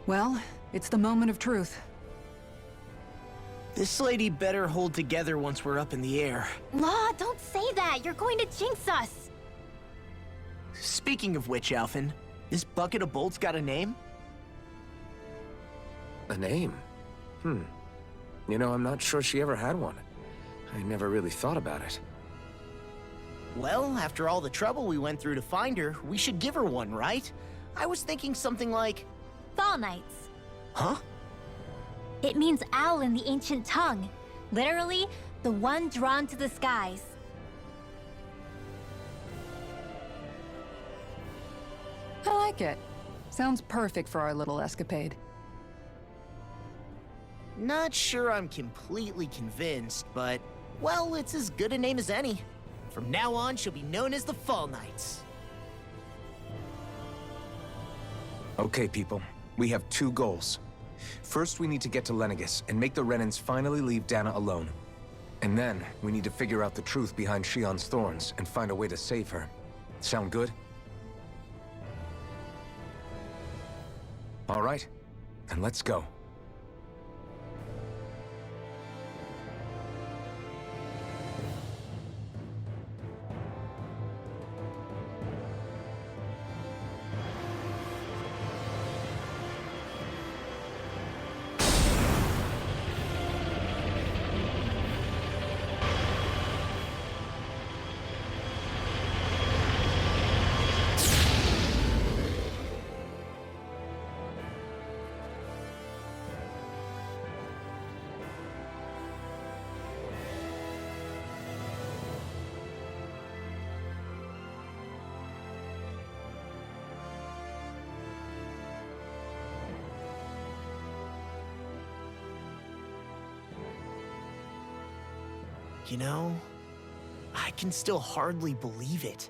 Well, it's the moment of truth. This lady better hold together once we're up in the air. Law, don't say that! You're going to jinx us! Speaking of which, Alphen, this bucket of bolts got a name? A name? You know, I'm not sure she ever had one. I never really thought about it. Well, after all the trouble we went through to find her, we should give her one, right? I was thinking something like... Fall Knights. Huh? It means owl in the ancient tongue. Literally, the one drawn to the skies. I like it. Sounds perfect for our little escapade. Not sure I'm completely convinced, but... well, it's as good a name as any. From now on, she'll be known as the Fall Knights. Okay, people. We have two goals. First, we need to get to Lenegis and make the Renans finally leave Dana alone. And then, we need to figure out the truth behind Shion's thorns and find a way to save her. Sound good? All right, then let's go. You know, I can still hardly believe it.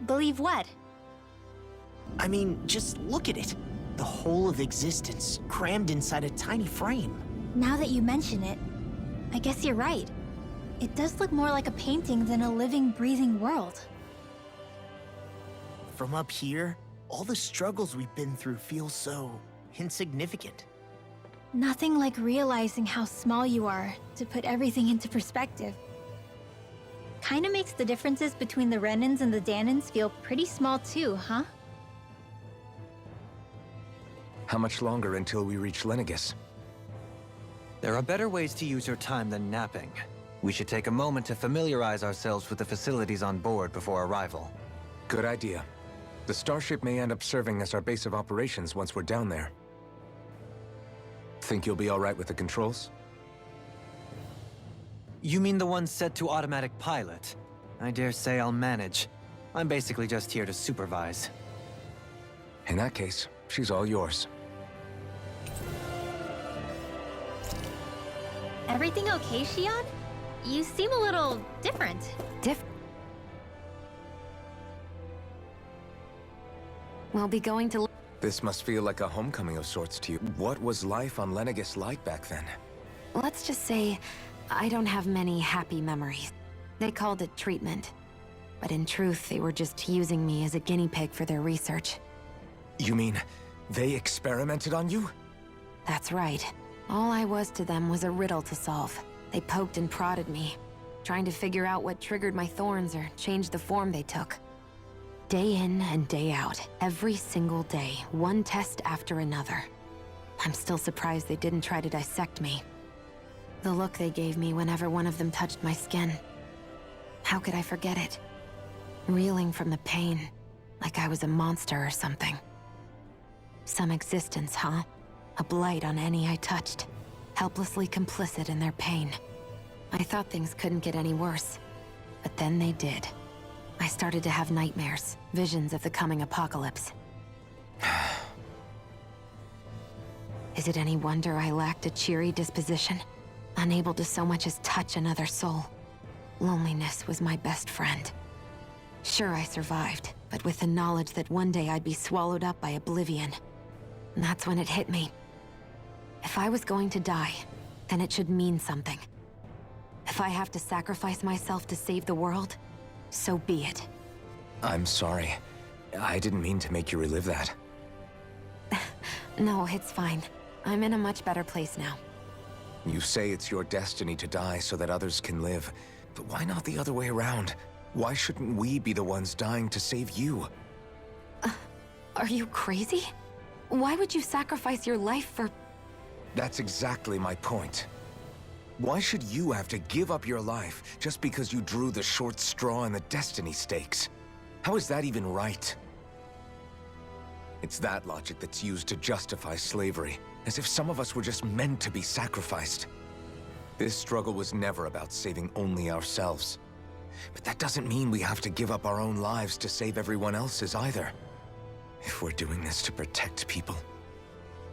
Believe what? I mean, just look at it. The whole of existence, crammed inside a tiny frame. Now that you mention it, I guess you're right. It does look more like a painting than a living, breathing world. From up here, all the struggles we've been through feel so insignificant. Nothing like realizing how small you are to put everything into perspective. Kinda makes the differences between the Renans and the Danans feel pretty small too, huh? How much longer until we reach Lenegis? There are better ways to use your time than napping. We should take a moment to familiarize ourselves with the facilities on board before arrival. Good idea. The starship may end up serving as our base of operations once we're down there. Think you'll be all right with the controls? You mean the one set to automatic pilot? I dare say I'll manage. I'm basically just here to supervise. In that case, she's all yours. Everything okay, Shion? You seem a little different. We'll be going to... This must feel like a homecoming of sorts to you. What was life on Lenegis like back then? Let's just say, I don't have many happy memories. They called it treatment. But in truth, they were just using me as a guinea pig for their research. You mean, they experimented on you? That's right. All I was to them was a riddle to solve. They poked and prodded me, trying to figure out what triggered my thorns or changed the form they took. Day in and day out, every single day, one test after another. I'm still surprised they didn't try to dissect me. The look they gave me whenever one of them touched my skin. How could I forget it? Reeling from the pain, like I was a monster or something. Some existence, huh? A blight on any I touched, helplessly complicit in their pain. I thought things couldn't get any worse, but then they did. I started to have nightmares, visions of the coming apocalypse. Is it any wonder I lacked a cheery disposition? Unable to so much as touch another soul. Loneliness was my best friend. Sure, I survived, but with the knowledge that one day I'd be swallowed up by oblivion. And that's when it hit me. If I was going to die, then it should mean something. If I have to sacrifice myself to save the world, so be it. I'm sorry. I didn't mean to make you relive that. No, it's fine. I'm in a much better place now. You say it's your destiny to die so that others can live, but why not the other way around? Why shouldn't we be the ones dying to save you? Are you crazy? Why would you sacrifice your life for... That's exactly my point. Why should you have to give up your life just because you drew the short straw in the destiny stakes? How is that even right? It's that logic that's used to justify slavery, as if some of us were just meant to be sacrificed. This struggle was never about saving only ourselves. But that doesn't mean we have to give up our own lives to save everyone else's either. If we're doing this to protect people,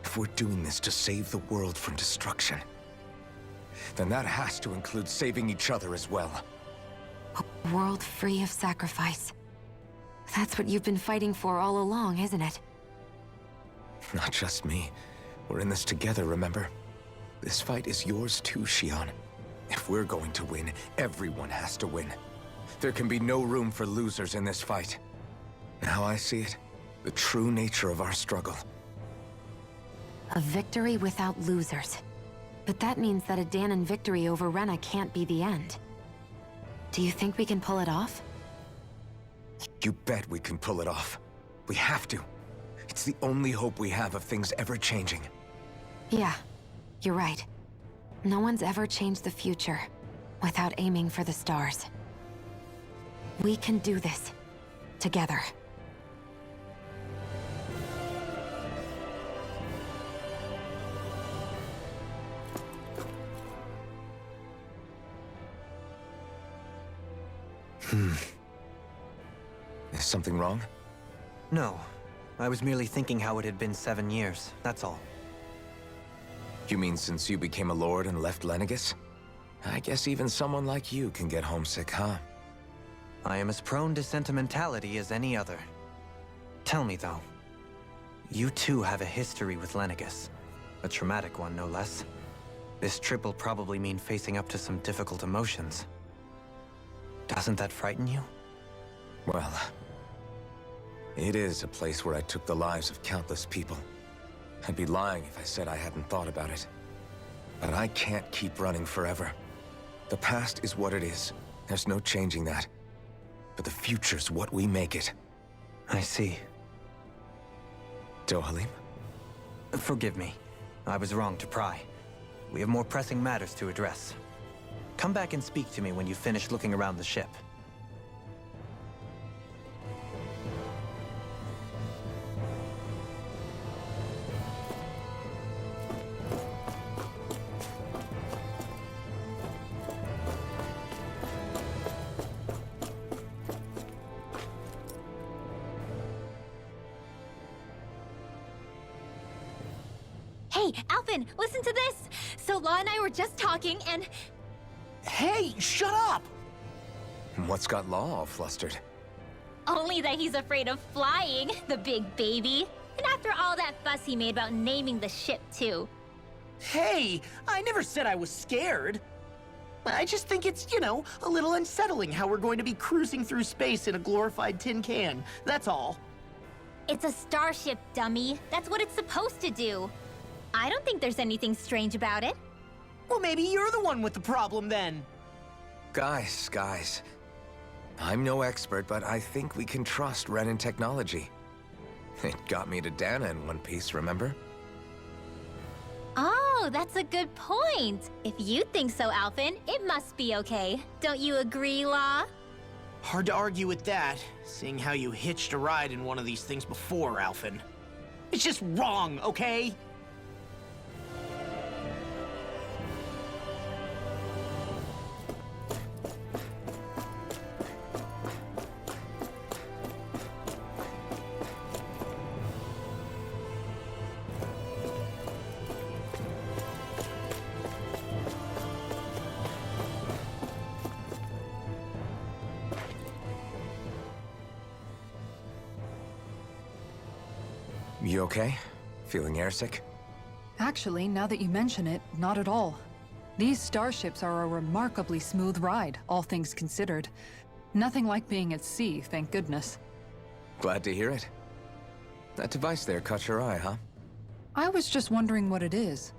if we're doing this to save the world from destruction, then that has to include saving each other as well. A world free of sacrifice. That's what you've been fighting for all along, isn't it? Not just me. We're in this together, remember? This fight is yours too, Xion. If we're going to win, everyone has to win. There can be no room for losers in this fight. Now I see it, the true nature of our struggle. A victory without losers. But that means that a Danon victory over Rena can't be the end. Do you think we can pull it off? You bet we can pull it off. We have to. It's the only hope we have of things ever changing. Yeah, you're right. No one's ever changed the future without aiming for the stars. We can do this. Together. Is something wrong? No. I was merely thinking how it had been 7 years, that's all. You mean since you became a lord and left Lenegis? I guess even someone like you can get homesick, huh? I am as prone to sentimentality as any other. Tell me, though. You too have a history with Lenegis. A traumatic one, no less. This trip will probably mean facing up to some difficult emotions. Doesn't that frighten you? Well, it is a place where I took the lives of countless people. I'd be lying if I said I hadn't thought about it. But I can't keep running forever. The past is what it is. There's no changing that. But the future's what we make it. I see. Dohalim? Forgive me. I was wrong to pry. We have more pressing matters to address. Come back and speak to me when you finish looking around the ship. Hey, Alphen, listen to this! So Law and I were just talking, and... Hey, shut up! What's got Law all flustered? Only that he's afraid of flying, the big baby. And after all that fuss he made about naming the ship, too. Hey, I never said I was scared. I just think it's, you know, a little unsettling how we're going to be cruising through space in a glorified tin can. That's all. It's a starship, dummy. That's what it's supposed to do. I don't think there's anything strange about it. Well, maybe you're the one with the problem then. Guys. I'm no expert, but I think we can trust Renan technology. It got me to Dana in one piece, remember? Oh, that's a good point. If you think so, Alphen, it must be okay. Don't you agree, Law? Hard to argue with that, seeing how you hitched a ride in one of these things before, Alphen. It's just wrong, okay? You okay? Feeling airsick? Actually, now that you mention it, not at all. These starships are a remarkably smooth ride, all things considered. Nothing like being at sea, thank goodness. Glad to hear it. That device there caught your eye, huh? I was just wondering what it is.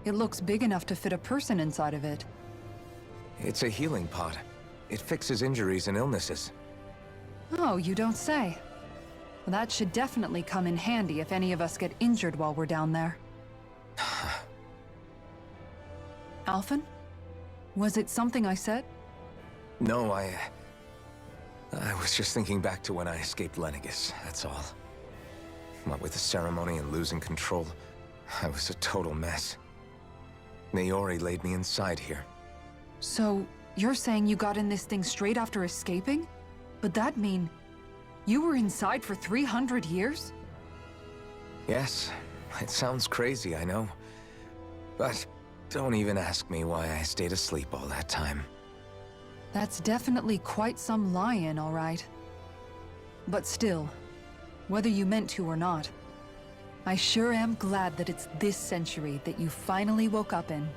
It looks big enough to fit a person inside of it. It's a healing pod. It fixes injuries and illnesses. Oh, you don't say. Well, that should definitely come in handy if any of us get injured while we're down there. Alphen? Was it something I said? No, I was just thinking back to when I escaped Lenegis, that's all. What with the ceremony and losing control, I was a total mess. Naori laid me inside here. So, you're saying you got in this thing straight after escaping? But that'd mean you were inside for 300 years? Yes, it sounds crazy, I know. But don't even ask me why I stayed asleep all that time. That's definitely quite some lie-in, all right. But still, whether you meant to or not, I sure am glad that it's this century that you finally woke up in.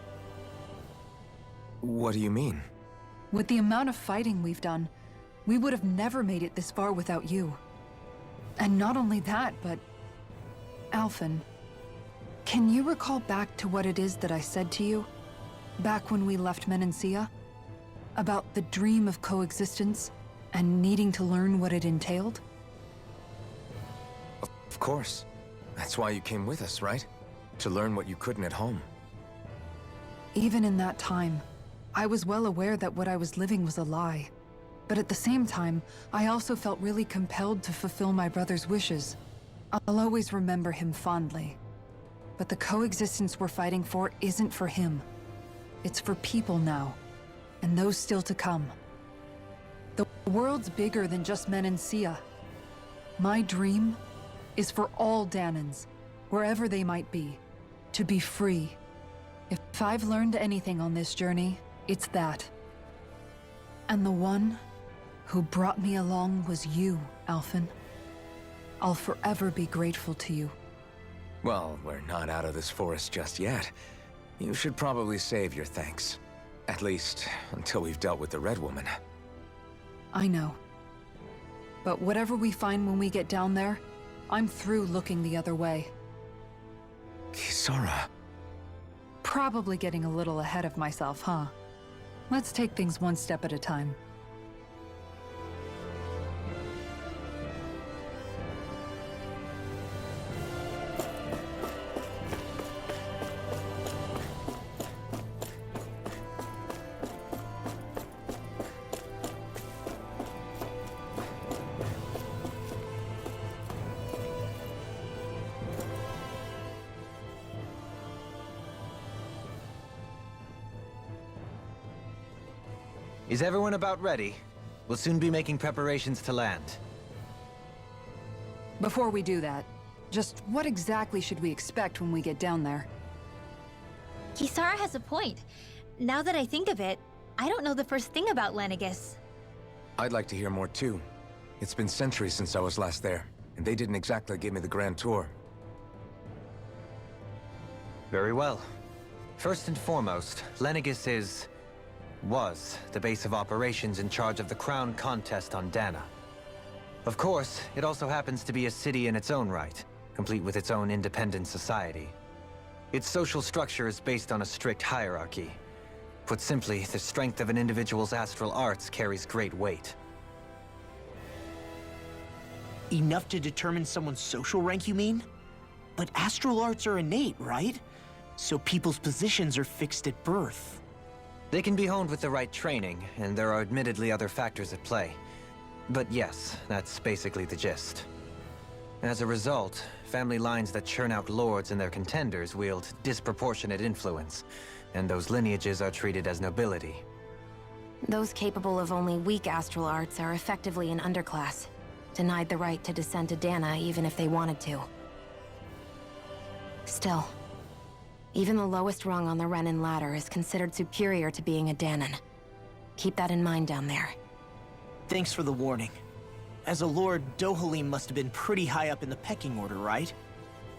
What do you mean? With the amount of fighting we've done, we would have never made it this far without you. And not only that, but... Alphen, can you recall back to what it is that I said to you? Back when we left Menancia? About the dream of coexistence, and needing to learn what it entailed? Of course. That's why you came with us, right? To learn what you couldn't at home. Even in that time, I was well aware that what I was living was a lie. But at the same time, I also felt really compelled to fulfill my brother's wishes. I'll always remember him fondly. But the coexistence we're fighting for isn't for him. It's for people now, and those still to come. The world's bigger than just Menancia. My dream is for all Danans, wherever they might be, to be free. If I've learned anything on this journey, it's that. And the one who brought me along was you, Alphen. I'll forever be grateful to you. Well, we're not out of this forest just yet. You should probably save your thanks. At least, until we've dealt with the Red Woman. I know. But whatever we find when we get down there, I'm through looking the other way. Kisara. Probably getting a little ahead of myself, huh? Let's take things one step at a time. Is everyone about ready? We'll soon be making preparations to land. Before we do that, just what exactly should we expect when we get down there? Kisara has a point. Now that I think of it, I don't know the first thing about Lenegis. I'd like to hear more too. It's been centuries since I was last there, and they didn't exactly give me the grand tour. Very well. First and foremost, Lenegis was the base of operations in charge of the crown contest on Dana. Of course, it also happens to be a city in its own right, complete with its own independent society. Its social structure is based on a strict hierarchy. Put simply, the strength of an individual's astral arts carries great weight. Enough to determine someone's social rank, you mean? But astral arts are innate, right? So people's positions are fixed at birth. They can be honed with the right training, and there are admittedly other factors at play. But yes, that's basically the gist. As a result, family lines that churn out lords and their contenders wield disproportionate influence, and those lineages are treated as nobility. Those capable of only weak astral arts are effectively an underclass, denied the right to descend to Dana even if they wanted to. Still, even the lowest rung on the Renin ladder is considered superior to being a Danan. Keep that in mind down there. Thanks for the warning. As a lord, Dohalim must have been pretty high up in the pecking order, right?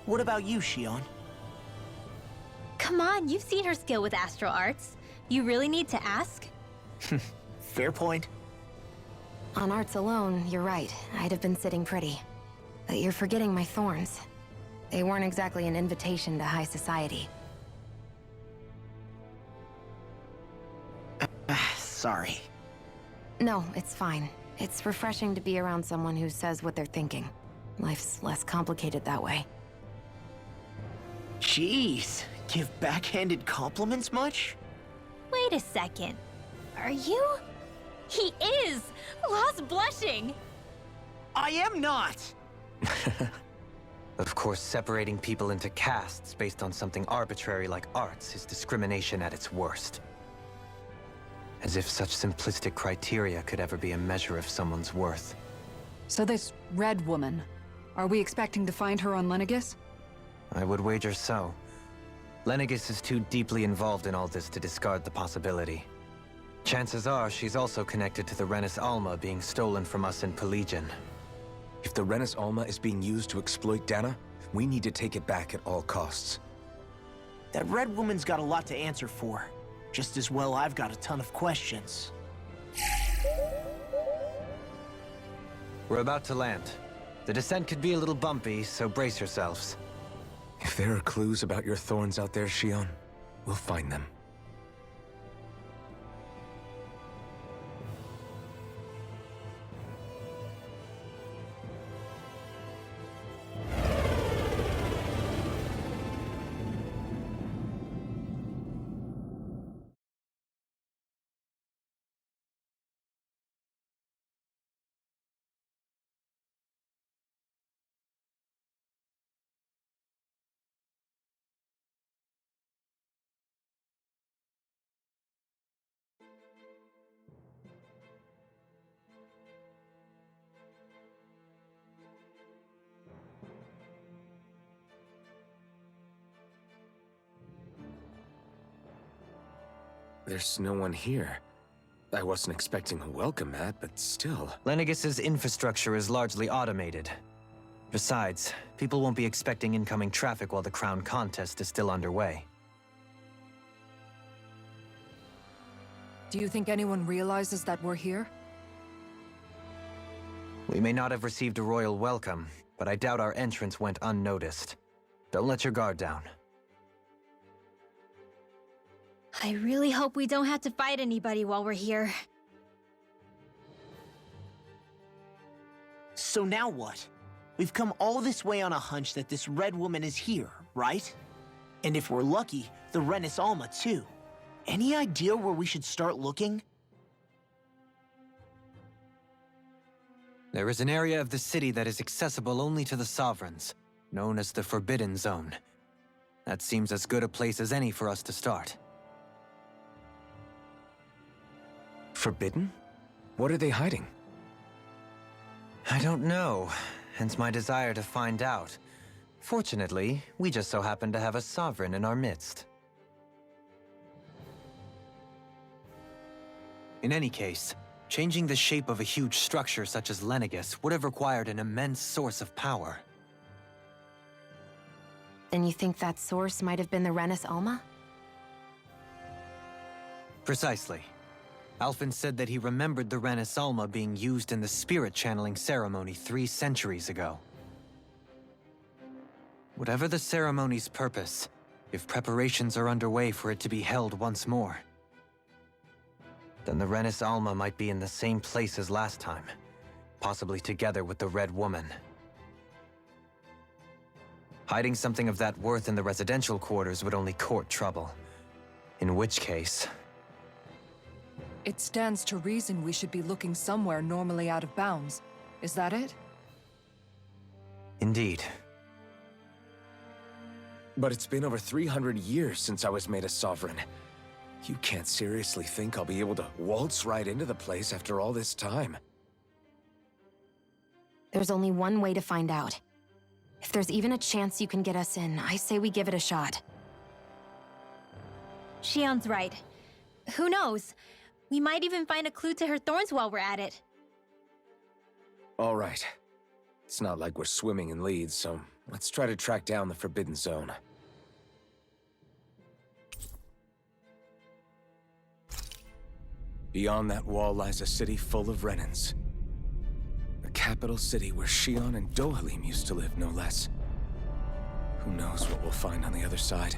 What about you, Shion? Come on, you've seen her skill with astral arts. You really need to ask? Fair point. On arts alone, you're right. I'd have been sitting pretty. But you're forgetting my thorns. They weren't exactly an invitation to high society. Sorry. No, it's fine. It's refreshing to be around someone who says what they're thinking. Life's less complicated that way. Jeez, give backhanded compliments much? Wait a second. Are you? He is! Lost blushing! I am not! Of course, separating people into castes based on something arbitrary like arts is discrimination at its worst. As if such simplistic criteria could ever be a measure of someone's worth. So this red woman, are we expecting to find her on Lenegis? I would wager so. Lenegis is too deeply involved in all this to discard the possibility. Chances are she's also connected to the Renis Alma being stolen from us in Pelegion. If the Renis Alma is being used to exploit Dana, we need to take it back at all costs. That red woman's got a lot to answer for. Just as well I've got a ton of questions. We're about to land. The descent could be a little bumpy, so brace yourselves. If there are clues about your thorns out there, Shion, we'll find them. There's no one here. I wasn't expecting a welcome mat, but still. Lenegis's infrastructure is largely automated. Besides, people won't be expecting incoming traffic while the crown contest is still underway. Do you think anyone realizes that we're here? We may not have received a royal welcome, but I doubt our entrance went unnoticed. Don't let your guard down. I really hope we don't have to fight anybody while we're here. So now what? We've come all this way on a hunch that this red woman is here, right? And if we're lucky, the Renis Alma too. Any idea where we should start looking? There is an area of the city that is accessible only to the Sovereigns, known as the Forbidden Zone. That seems as good a place as any for us to start. Forbidden? What are they hiding? I don't know, hence my desire to find out. Fortunately, we just so happen to have a sovereign in our midst. In any case, changing the shape of a huge structure such as Lenegis would have required an immense source of power. Then you think that source might have been the Renis Alma? Precisely. Alphen said that he remembered the Renis Alma being used in the spirit channeling ceremony 3 centuries ago. Whatever the ceremony's purpose, if preparations are underway for it to be held once more, then the Renis Alma might be in the same place as last time, possibly together with the Red Woman. Hiding something of that worth in the residential quarters would only court trouble. In which case... It stands to reason we should be looking somewhere normally out of bounds. Is that it? Indeed. But it's been over 300 years since I was made a sovereign. You can't seriously think I'll be able to waltz right into the place after all this time. There's only one way to find out. If there's even a chance you can get us in, I say we give it a shot. Shion's right. Who knows? We might even find a clue to her thorns while we're at it. All right. It's not like we're swimming in leads, so let's try to track down the Forbidden Zone. Beyond that wall lies a city full of Renans. The capital city where Shion and Dohalim used to live, no less. Who knows what we'll find on the other side?